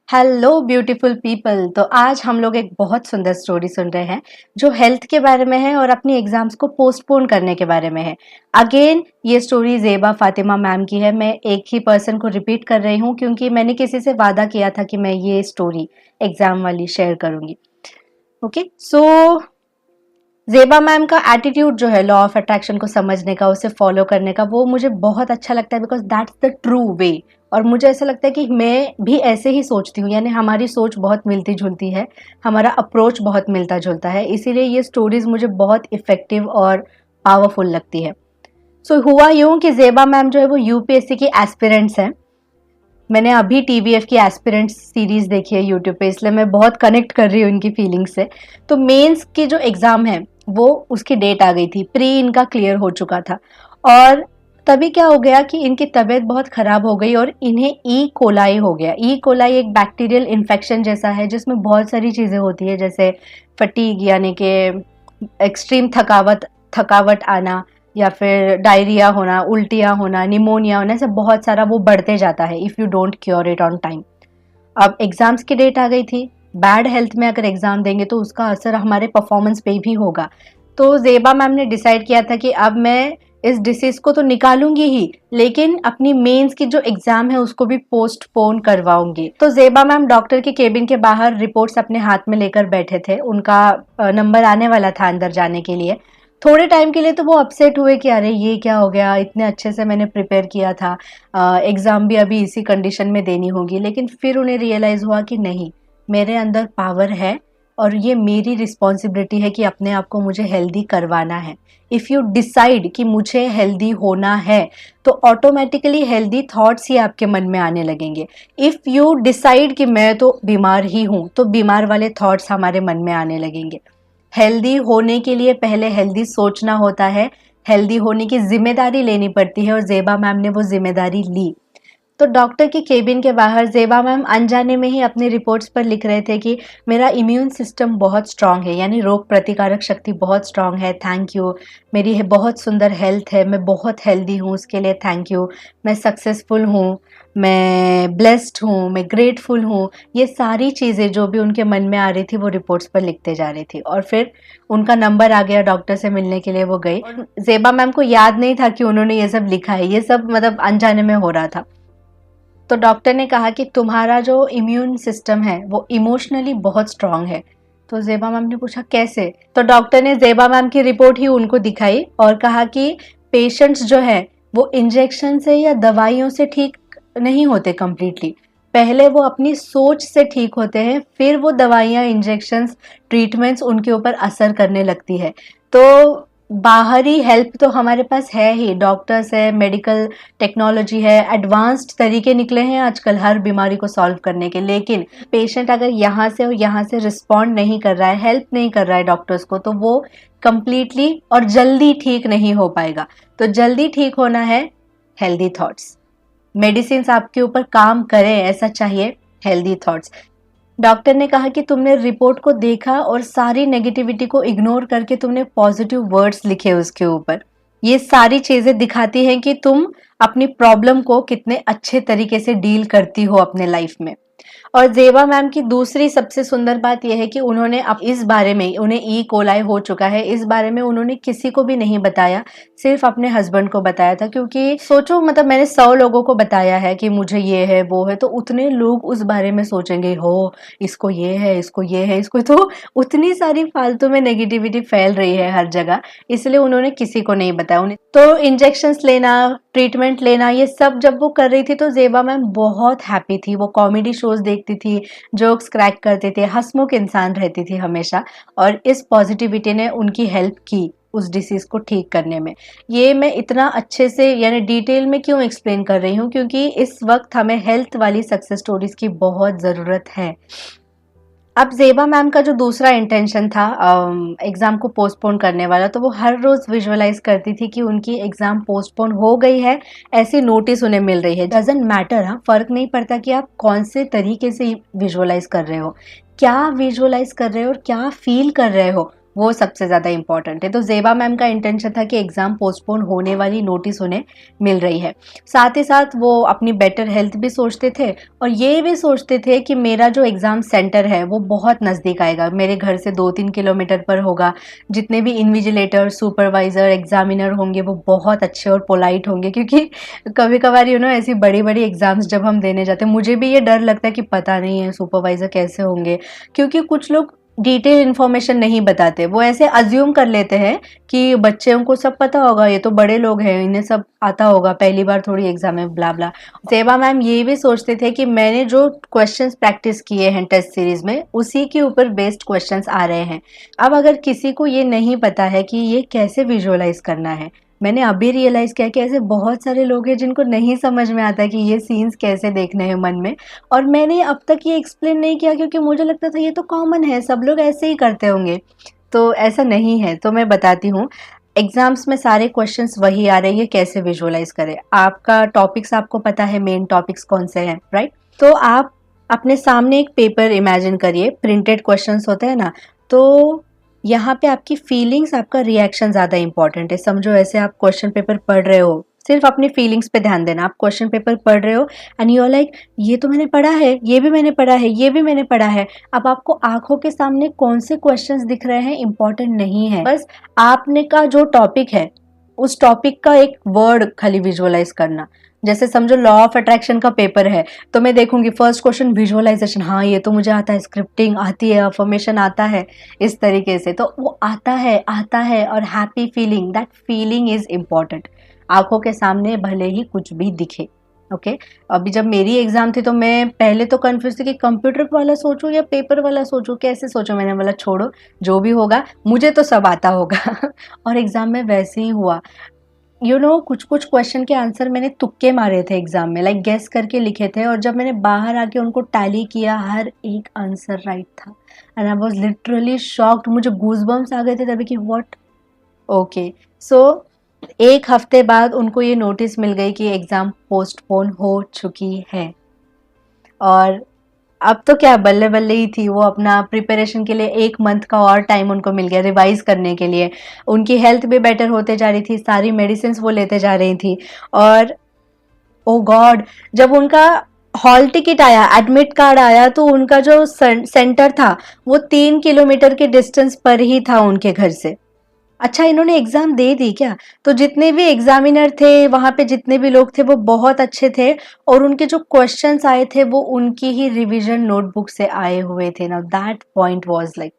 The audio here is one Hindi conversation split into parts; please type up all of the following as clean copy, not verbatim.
Hello beautiful people. तो आज हम लोग एक बहुत सुंदर स्टोरी सुन रहे हैं जो हेल्थ के बारे में है और अपनी एग्जाम्स को पोस्टपोन करने के बारे में है। अगेन ये स्टोरी ज़ेबा फातिमा मैम की है। मैं एक ही पर्सन को रिपीट कर रही हूँ क्योंकि मैंने किसी से वादा किया था कि मैं ये स्टोरी एग्जाम वाली शेयर करूँगी। ओके सो ज़ेबा मैम का एटीट्यूड जो है लॉ ऑफ अट्रैक्शन को समझने का, उसे फॉलो करने का, वो मुझे बहुत अच्छा लगता है बिकॉज दैट्स द ट्रू वे। और मुझे ऐसा लगता है कि मैं भी ऐसे ही सोचती हूँ, यानी हमारी सोच बहुत मिलती जुलती है, हमारा अप्रोच बहुत मिलता जुलता है, इसीलिए ये स्टोरीज मुझे बहुत इफेक्टिव और पावरफुल लगती है। सो हुआ यूं कि ज़ेबा मैम जो है वो यूपीएससी की एस्पिरेंट्स हैं। मैंने अभी टीवीएफ की एस्पिरेंट सीरीज देखी है यूट्यूब पे, इसलिए मैं बहुत कनेक्ट कर रही हूँ उनकी फीलिंग्स से। तो मेंस की जो एग्जाम है वो उसकी डेट आ गई थी, प्री इनका क्लियर हो चुका था। और तभी क्या हो गया कि इनकी तबीयत बहुत खराब हो गई और इन्हें ई कोलाई हो गया। ई कोलाई एक बैक्टीरियल इन्फेक्शन जैसा है जिसमें बहुत सारी चीज़ें होती है, जैसे फटीग यानी कि एक्सट्रीम थकावट थकावट आना, या फिर डायरिया होना, उल्टियाँ होना, निमोनिया होना, ऐसे बहुत सारा वो बढ़ते जाता है if you don't cure it on time. अब एग्जाम्स की डेट आ गई थी। बैड हेल्थ में अगर एग्जाम देंगे तो उसका असर हमारे परफॉर्मेंस पे भी होगा। तो ज़ेबा मैम ने डिसाइड किया था कि अब मैं इस डिसीज को तो निकालूंगी ही, लेकिन अपनी मेंस की जो एग्जाम है उसको भी पोस्टपोन करवाऊंगी। तो ज़ेबा मैम डॉक्टर के केबिन के बाहर रिपोर्ट्स अपने हाथ में लेकर बैठे थे। उनका नंबर आने वाला था अंदर जाने के लिए। थोड़े टाइम के लिए तो वो अपसेट हुए कि अरे ये क्या हो गया, इतने अच्छे से मैंने प्रिपेयर किया था, एग्ज़ाम भी अभी इसी कंडीशन में देनी होगी। लेकिन फिर उन्हें रियलाइज़ हुआ कि नहीं, मेरे अंदर पावर है और ये मेरी रिस्पॉन्सिबिलिटी है कि अपने आप को मुझे हेल्दी करवाना है। इफ़ यू डिसाइड कि मुझे हेल्दी होना है तो ऑटोमेटिकली हेल्दी थॉट्स ही आपके मन में आने लगेंगे। इफ़ यू डिसाइड कि मैं तो बीमार ही हूँ तो बीमार वाले थॉट्स हमारे मन में आने लगेंगे। हेल्दी होने के लिए पहले हेल्दी सोचना होता है, हेल्दी होने की जिम्मेदारी लेनी पड़ती है और ज़ेबा मैम ने वो जिम्मेदारी ली। तो डॉक्टर के केबिन के बाहर ज़ेबा मैम अनजाने में ही अपनी रिपोर्ट्स पर लिख रहे थे कि मेरा इम्यून सिस्टम बहुत स्ट्रांग है, यानी रोग प्रतिकारक शक्ति बहुत स्ट्रांग है, थैंक यू। मेरी बहुत सुंदर हेल्थ है, मैं बहुत हेल्दी हूँ, उसके लिए थैंक यू। मैं सक्सेसफुल हूँ, मैं ब्लेस्ड हूँ, मैं ग्रेटफुल हूँ। ये सारी चीज़ें जो भी उनके मन में आ रही थी वो रिपोर्ट्स पर लिखते जा रही थी। और फिर उनका नंबर आ गया, डॉक्टर से मिलने के लिए वो गई। और ज़ेबा मैम को याद नहीं था कि उन्होंने ये सब लिखा है, ये सब मतलब अनजाने में हो रहा था। तो डॉक्टर ने कहा कि तुम्हारा जो इम्यून सिस्टम है वो इमोशनली बहुत स्ट्रांग है। तो ज़ेबा मैम ने पूछा कैसे? तो डॉक्टर ने ज़ेबा मैम की रिपोर्ट ही उनको दिखाई और कहा कि पेशेंट्स जो है वो इंजेक्शन से या दवाइयों से ठीक नहीं होते कम्प्लीटली। पहले वो अपनी सोच से ठीक होते हैं, फिर वो दवाइयाँ, इंजेक्शंस, ट्रीटमेंट्स उनके ऊपर असर करने लगती है। तो बाहरी हेल्प तो हमारे पास है ही, डॉक्टर्स है, मेडिकल टेक्नोलॉजी है, एडवांस्ड तरीके निकले हैं आजकल हर बीमारी को सॉल्व करने के। लेकिन पेशेंट अगर यहाँ से और यहाँ से रिस्पॉन्ड नहीं कर रहा है, हेल्प नहीं कर रहा है डॉक्टर्स को, तो वो कंप्लीटली और जल्दी ठीक नहीं हो पाएगा। तो जल्दी ठीक होना है हेल्दी थॉट्स, मेडिसिन आपके ऊपर काम करें ऐसा चाहिए, हेल्दी थॉट्स। डॉक्टर ने कहा कि तुमने रिपोर्ट को देखा और सारी नेगेटिविटी को इग्नोर करके तुमने पॉजिटिव वर्ड्स लिखे उसके ऊपर। ये सारी चीजें दिखाती हैं कि तुम अपनी प्रॉब्लम को कितने अच्छे तरीके से डील करती हो अपने लाइफ में। और ज़ेबा मैम की दूसरी सबसे सुंदर बात यह है कि उन्होंने अब इस बारे में, उन्हें ई कोलाई हो चुका है, इस बारे में उन्होंने किसी को भी नहीं बताया, सिर्फ अपने हस्बैंड को बताया था। क्योंकि सोचो, मतलब मैंने 100 लोगों को बताया है कि मुझे ये है वो है, तो उतने लोग उस बारे में सोचेंगे, हो इसको ये है, इसको ये है, इसको, तो उतनी सारी फालतू में नेगेटिविटी फैल रही है हर जगह, इसलिए उन्होंने किसी को नहीं बताया। उन्हें तो इंजेक्शंस लेना, ट्रीटमेंट लेना, ये सब जब वो कर रही थी तो ज़ेबा मैम बहुत हैप्पी थी। वो कॉमेडी शोज देखती थी, जोक्स क्रैक करते थे, हंसमुख इंसान रहती थी हमेशा। और इस पॉजिटिविटी ने उनकी हेल्प की उस डिसीज को ठीक करने में। ये मैं इतना अच्छे से यानी डिटेल में क्यों एक्सप्लेन कर रही हूँ, क्योंकि इस वक्त हमें हेल्थ वाली सक्सेस स्टोरीज की बहुत ज़रूरत है। अब ज़ेबा मैम का जो दूसरा इंटेंशन था एग्ज़ाम को पोस्टपोन करने वाला, तो वो हर रोज़ विजुअलाइज करती थी कि उनकी एग्ज़ाम पोस्टपोन हो गई है, ऐसी नोटिस उन्हें मिल रही है। डजेंट मैटर, हाँ, फ़र्क नहीं पड़ता कि आप कौन से तरीके से विजुअलाइज कर रहे हो, क्या विजुअलाइज कर रहे हो और क्या फील कर रहे हो, वो सबसे ज़्यादा इम्पोर्टेंट है। तो ज़ेबा मैम का इंटेंशन था कि एग्ज़ाम पोस्टपोन होने वाली नोटिस उन्हें मिल रही है। साथ ही साथ वो अपनी बेटर हेल्थ भी सोचते थे और ये भी सोचते थे कि मेरा जो एग्ज़ाम सेंटर है वो बहुत नज़दीक आएगा, मेरे घर से 2-3 किलोमीटर पर होगा। जितने भी इन्विजिलेटर, सुपरवाइज़र, एग्ज़ामिनर होंगे वो बहुत अच्छे और पोलाइट होंगे, क्योंकि कभी-कभार ऐसी बड़ी-बड़ी एग्ज़ाम्स जब हम देने जाते हैं, मुझे भी ये डर लगता है कि पता नहीं है सुपरवाइज़र कैसे होंगे, क्योंकि कुछ लोग डिटेल इन्फॉर्मेशन नहीं बताते। वो ऐसे अज्यूम कर लेते हैं कि बच्चों को सब पता होगा, ये तो बड़े लोग हैं, इन्हें सब आता होगा, पहली बार थोड़ी एग्ज़ाम है, ब्ला ब्ला। ज़ेबा मैम ये भी सोचते थे कि मैंने जो क्वेश्चंस प्रैक्टिस किए हैं टेस्ट सीरीज़ में, उसी के ऊपर बेस्ड क्वेश्चंस आ रहे हैं। अब अगर किसी को ये नहीं पता है कि ये कैसे विजुअलाइज़ करना है, मैंने अभी रियलाइज़ किया कि ऐसे बहुत सारे लोग हैं जिनको नहीं समझ में आता कि ये सीन्स कैसे देखने हैं मन में, और मैंने अब तक ये एक्सप्लेन नहीं किया क्योंकि मुझे लगता था ये तो कॉमन है, सब लोग ऐसे ही करते होंगे। तो ऐसा नहीं है, तो मैं बताती हूँ। एग्ज़ाम्स में सारे क्वेश्चंस वही आ रहे हैं, ये कैसे विजुअलाइज़ करें। आपका टॉपिक्स आपको पता है मेन टॉपिक्स कौन से हैं, राइट? तो आप अपने सामने एक पेपर इमेजिन करिए, प्रिंटेड क्वेश्चंस होते हैं ना, तो यहाँ पे आपकी फीलिंग्स, आपका रिएक्शन ज़्यादा इंपॉर्टेंट है। समझो ऐसे आप क्वेश्चन पेपर पढ़ रहे हो, सिर्फ अपनी फीलिंग्स पे ध्यान देना। आप क्वेश्चन पेपर पढ़ रहे हो एंड यू आर लाइक, ये तो मैंने पढ़ा है, ये भी मैंने पढ़ा है, ये भी मैंने पढ़ा है। अब आपको आंखों के सामने कौन से क्वेश्चंस दिख रहे हैं इंपॉर्टेंट नहीं है, बस आपने का जो टॉपिक है उस टॉपिक का एक वर्ड खाली विजुअलाइज करना। जैसे समझो लॉ ऑफ अट्रैक्शन का पेपर है, तो मैं देखूंगी फर्स्ट क्वेश्चन विजुअलाइजेशन, हाँ ये तो मुझे आता है, स्क्रिप्टिंग आती है, अफर्मेशन आता है, इस तरीके से। तो वो आता है और happy feeling, that feeling is important. आंखों के सामने भले ही कुछ भी दिखे। ओके अभी जब मेरी एग्जाम थी तो मैं पहले तो कंफ्यूज थी कि कंप्यूटर वाला सोचूं या पेपर वाला सोचूं, कैसे सोचूं। मैंने बोला छोड़ो, जो भी होगा मुझे तो सब आता होगा। और एग्जाम में वैसे ही हुआ। कुछ कुछ क्वेश्चन के आंसर मैंने तुक्के मारे थे एग्जाम में, लाइक गेस करके लिखे थे, और जब मैंने बाहर आके उनको टैली किया हर एक आंसर राइट था। And I was literally shocked, मुझे गूज़बम्प्स आ गए थे तभी कि व्हाट। ओके सो एक हफ्ते बाद उनको ये नोटिस मिल गई कि एग्जाम पोस्टपोन हो चुकी है। और अब तो क्या बल्ले बल्ले ही थी, वो अपना प्रिपरेशन के लिए 1 मंथ का और टाइम उनको मिल गया रिवाइज करने के लिए। उनकी हेल्थ भी बेटर होते जा रही थी, सारी मेडिसिन वो लेते जा रही थी। और ओ गॉड, जब उनका हॉल टिकट आया, एडमिट कार्ड आया, तो उनका जो सेंटर था वो 3 किलोमीटर के डिस्टेंस पर ही था उनके घर से। अच्छा इन्होंने एग्जाम दे दी क्या? तो जितने भी एग्जामिनर थे वहां पे, जितने भी लोग थे वो बहुत अच्छे थे, और उनके जो क्वेश्चंस आए थे वो उनकी ही रिवीजन नोटबुक से आए हुए थे ना। दैट पॉइंट वाज लाइक,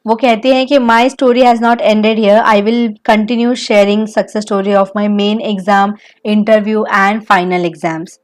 वो कहते हैं कि my story has not ended here, I will continue sharing success story of my main exam, interview and final exams.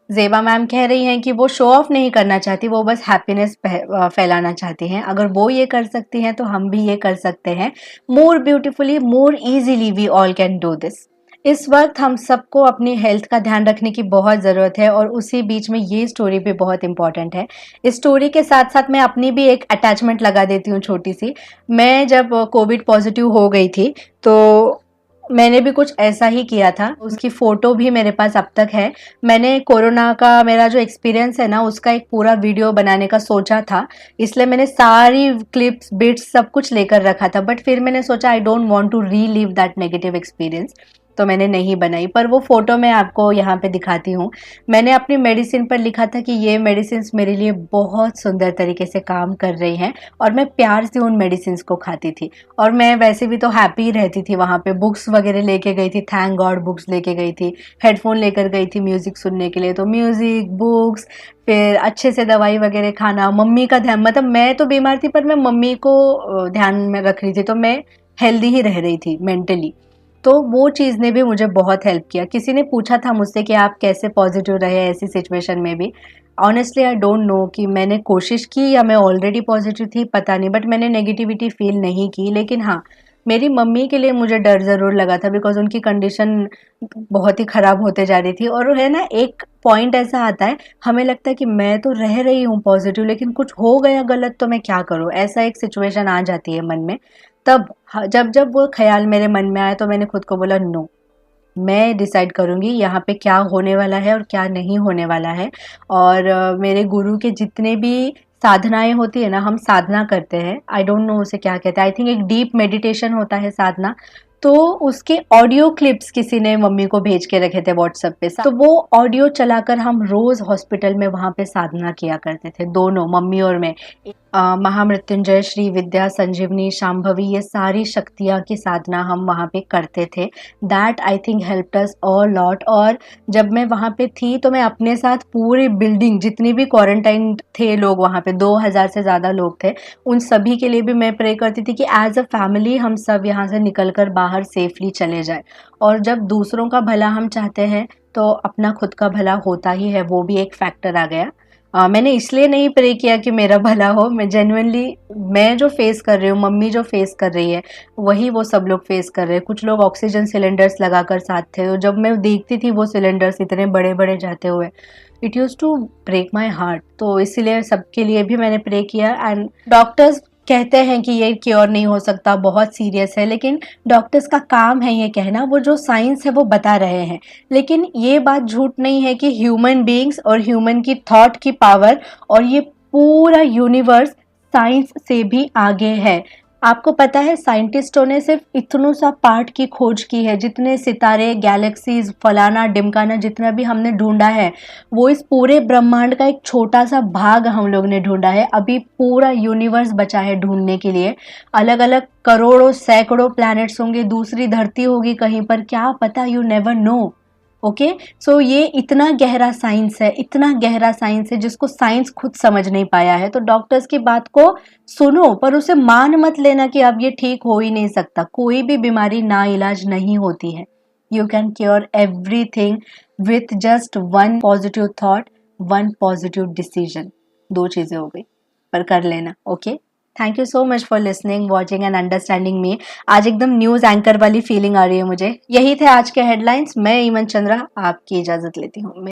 Zeba ma'am कह रही हैं कि वो शो ऑफ नहीं करना चाहती, वो बस हैप्पीनेस फैलाना चाहती हैं। अगर वो ये कर सकती हैं तो हम भी ये कर सकते हैं। More beautifully, more easily we all can do this. इस वक्त हम सबको अपनी हेल्थ का ध्यान रखने की बहुत ज़रूरत है, और उसी बीच में ये स्टोरी भी बहुत इंपॉर्टेंट है। इस स्टोरी के साथ साथ मैं अपनी भी एक अटैचमेंट लगा देती हूँ छोटी सी। मैं जब कोविड पॉजिटिव हो गई थी तो मैंने भी कुछ ऐसा ही किया था, उसकी फोटो भी मेरे पास अब तक है। मैंने कोरोना का मेरा जो एक्सपीरियंस है ना, उसका एक पूरा वीडियो बनाने का सोचा था, इसलिए मैंने सारी क्लिप्स, बिट्स सब कुछ लेकर रखा था, बट फिर मैंने सोचा I don't want to relive that negative experience, तो मैंने नहीं बनाई। पर वो फोटो मैं आपको यहाँ पे दिखाती हूँ। मैंने अपनी मेडिसिन पर लिखा था कि ये मेडिसिन मेरे लिए बहुत सुंदर तरीके से काम कर रही हैं, और मैं प्यार से उन मेडिसिन को खाती थी। और मैं वैसे भी तो हैप्पी रहती थी वहाँ पे, बुक्स वगैरह लेके गई थी, थैंक गॉड बुक्स लेके गई थी, हेडफोन लेकर गई थी म्यूजिक सुनने के लिए, तो म्यूजिक, बुक्स, फिर अच्छे से दवाई वगैरह खाना, मम्मी का ध्यान, मतलब मैं तो बीमार थी पर मैं मम्मी को ध्यान में रख रही थी, तो मैं हेल्दी ही रह रही थी मेंटली। तो वो चीज़ ने भी मुझे बहुत हेल्प किया। किसी ने पूछा था मुझसे कि आप कैसे पॉजिटिव रहे ऐसी सिचुएशन में भी। ऑनेस्टली आई डोंट नो कि मैंने कोशिश की या मैं ऑलरेडी पॉजिटिव थी, पता नहीं, बट मैंने नेगेटिविटी फील नहीं की। लेकिन हाँ, मेरी मम्मी के लिए मुझे डर ज़रूर लगा था, बिकॉज उनकी कंडीशन बहुत ही ख़राब होते जा रही थी। और है ना, एक पॉइंट ऐसा आता है, हमें लगता है कि मैं तो रह रही हूँ पॉजिटिव, लेकिन कुछ हो गया गलत तो मैं क्या करूँ, ऐसा एक सिचुएशन आ जाती है मन में। तब जब जब वो ख्याल मेरे मन में आया तो मैंने खुद को बोला नो, मैं डिसाइड करूँगी यहाँ पे क्या होने वाला है और क्या नहीं होने वाला है। और मेरे गुरु के जितने भी साधनाएं होती है ना, हम साधना करते हैं, आई डोंट नो उसे क्या कहते हैं, आई थिंक एक डीप मेडिटेशन होता है साधना। तो उसके ऑडियो क्लिप्स किसी ने मम्मी को भेज के रखे थे व्हाट्सएप पे, तो वो ऑडियो चलाकर हम रोज हॉस्पिटल में वहां पे साधना किया करते थे, दोनों मम्मी और मैं। महामृत्युंजय, श्री विद्या, संजीवनी, शांभवी, ये सारी शक्तियाँ की साधना हम वहाँ पे करते थे। That I think helped us a lot. और जब मैं वहाँ पे थी तो मैं अपने साथ पूरी बिल्डिंग, जितनी भी क्वारंटाइन थे लोग वहाँ पे, 2000 से ज़्यादा लोग थे, उन सभी के लिए भी मैं प्रे करती थी कि एज अ फैमिली हम सब यहाँ से निकल कर बाहर सेफली चले जाए। और जब दूसरों का भला हम चाहते हैं तो अपना खुद का भला होता ही है, वो भी एक फैक्टर आ गया। मैंने इसलिए नहीं प्रे किया कि मेरा भला हो, मैं जेन्युइनली, मैं जो फेस कर रही हूँ, मम्मी जो फेस कर रही है, वही वो सब लोग फेस कर रहे हैं। कुछ लोग ऑक्सीजन सिलेंडर्स लगाकर साथ थे, तो जब मैं देखती थी वो सिलेंडर्स इतने बड़े बड़े जाते हुए, it use to break my heart. तो इसीलिए सबके लिए भी मैंने प्रे किया। एंड डॉक्टर्स कहते हैं कि ये क्योर नहीं हो सकता, बहुत सीरियस है, लेकिन डॉक्टर्स का काम है ये कहना, वो जो साइंस है वो बता रहे हैं। लेकिन ये बात झूठ नहीं है कि ह्यूमन बीइंग्स और ह्यूमन की थॉट की पावर और ये पूरा यूनिवर्स साइंस से भी आगे है। आपको पता है साइंटिस्टों ने सिर्फ इतनों सा पार्ट की खोज की है, जितने सितारे, गैलेक्सीज, फलाना डिमकाना, जितना भी हमने ढूंढा है, वो इस पूरे ब्रह्मांड का एक छोटा सा भाग हम लोग ने ढूंढा है। अभी पूरा यूनिवर्स बचा है ढूंढने के लिए। अलग अलग करोड़ों सैकड़ों प्लैनेट्स होंगे, दूसरी धरती होगी कहीं पर, क्या पता, यू नेवर नो। ओके, सो ये इतना गहरा साइंस है, इतना गहरा साइंस है जिसको साइंस खुद समझ नहीं पाया है। तो डॉक्टर्स की बात को सुनो, पर उसे मान मत लेना कि अब ये ठीक हो ही नहीं सकता। कोई भी बीमारी ना इलाज नहीं होती है। You can cure everything with just one positive thought, one positive decision. दो चीजें हो गई, पर कर लेना। Okay, thank you so much for listening, watching and understanding me. आज एकदम न्यूज एंकर वाली फीलिंग आ रही है मुझे। यही थे आज के हेडलाइंस। मैं ईमन चंद्रा आपकी इजाजत लेती हूँ।